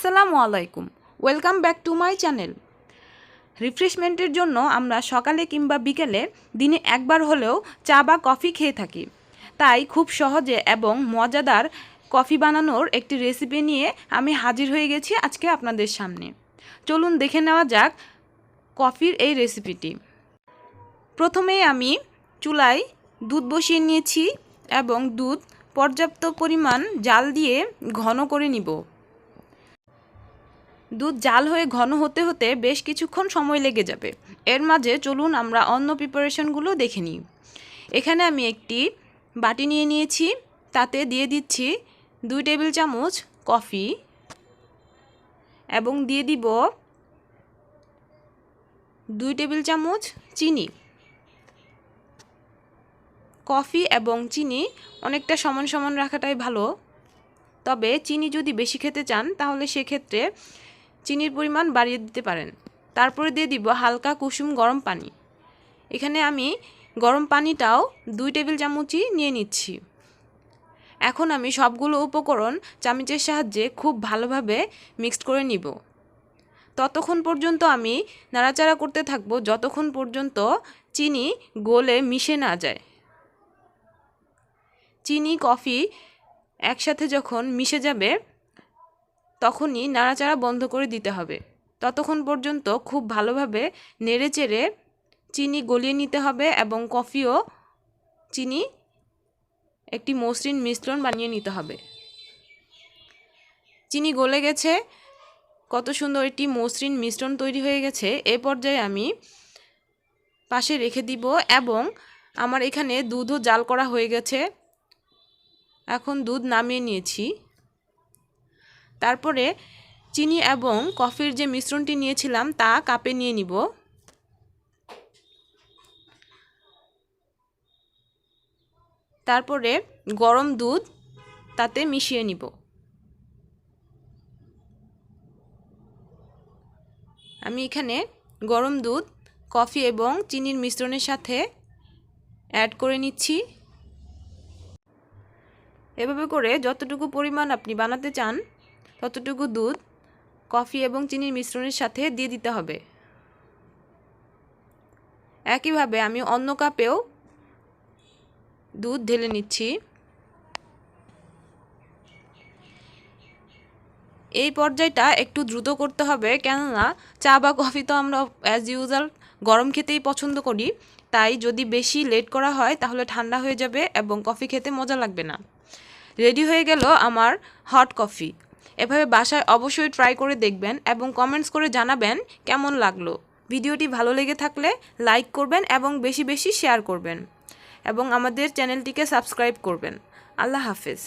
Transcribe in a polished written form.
আসসালামু আলাইকুম, welcome back to my channel. রিফ্রেশমেন্টের জন্য আমরা সকালে কিংবা বিকেলে দিনে একবার হলেও চা বা কফি খেয়ে থাকি। তাই খুব সহজে এবং মজাদার কফি বানানোর একটি রেসিপি নিয়ে আমি হাজির হয়ে গেছি আজকে আপনাদের সামনে। চলুন দেখে নেওয়া যাক কফির এই রেসিপিটি। প্রথমেই আমি চুলায় দুধ বসিয়ে নিয়েছি এবং দুধ পর্যাপ্ত পরিমাণ জাল দিয়ে ঘন করে নিব। দুধ জাল হয়ে ঘন হতে হতে বেশ কিছুক্ষণ সময় লেগে যাবে। এর মাঝে চলুন আমরা অন্য প্রিপারেশনগুলো দেখে নিই। এখানে আমি একটি বাটি নিয়ে নিয়েছি, তাতে দিয়ে দিচ্ছি 2 টেবিল চামচ কফি এবং দিয়ে দিব 2 টেবিল চামচ চিনি। কফি এবং চিনি অনেকটা সমান সমান রাখাটাই ভালো, তবে চিনি যদি বেশি খেতে চান তাহলে সেক্ষেত্রে চিনির পরিমাণ বাড়িয়ে দিতে পারেন। তারপরে দিয়ে দিব হালকা কুসুম গরম পানি। এখানে আমি গরম পানিটাও 2 টেবিল চামচই নিয়ে নিচ্ছি। এখন আমি সবগুলো উপকরণ চামচের সাহায্যে খুব ভালোভাবে মিক্সড করে নিব। ততক্ষণ পর্যন্ত আমি নাড়াচাড়া করতে থাকবো যতক্ষণ পর্যন্ত চিনি গলে মিশে না যায়। চিনি কফি একসাথে যখন মিশে যাবে তখনই নাড়াচাড়া বন্ধ করে দিতে হবে। ততক্ষণ পর্যন্ত খুব ভালোভাবে নেড়েচেড়ে চিনি গলিয়ে নিতে হবে এবং কফিও চিনি একটি মসৃণ মিশ্রণ বানিয়ে নিতে হবে। চিনি গলে গেছে, কত সুন্দর একটি মসৃণ মিশ্রণ তৈরি হয়ে গেছে। এ পর্যায়ে আমি পাশে রেখে দিব এবং আমার এখানে দুধও জাল করা হয়ে গেছে। এখন দুধ নামিয়ে নিয়েছি। তারপরে চিনি এবং কফির যে মিশ্রণটি নিয়েছিলাম তা কাপে নিয়ে নিব। তারপরে গরম দুধ তাতে মিশিয়ে নিব। আমি এখানে গরম দুধ কফি এবং চিনির মিশ্রণের সাথে অ্যাড করে নিচ্ছি। এভাবে করে যতটুকু পরিমাণ আপনি বানাতে চান ততটুকু দুধ কফি এবং চিনির মিশ্রণের সাথে দিয়ে দিতে হবে। একইভাবে আমি অন্য কাপেও দুধ ঢেলে নিচ্ছি। এই পর্যায়টা একটু দ্রুত করতে হবে, কেননা চা বা কফি তো আমরা অ্যাজ ইউজুয়াল গরম খেতেই পছন্দ করি। তাই যদি বেশি লেট করা হয় তাহলে ঠান্ডা হয়ে যাবে এবং কফি খেতে মজা লাগবে না। রেডি হয়ে গেল আমার হট কফি। এভাবে বাসায় অবশ্যই ট্রাই করে দেখবেন এবং কমেন্টস করে জানাবেন কেমন লাগলো। ভিডিওটি ভালো লেগে থাকলে লাইক করবেন এবং বেশি বেশি শেয়ার করবেন এবং আমাদের চ্যানেলটিকে সাবস্ক্রাইব করবেন। আল্লাহ হাফেজ।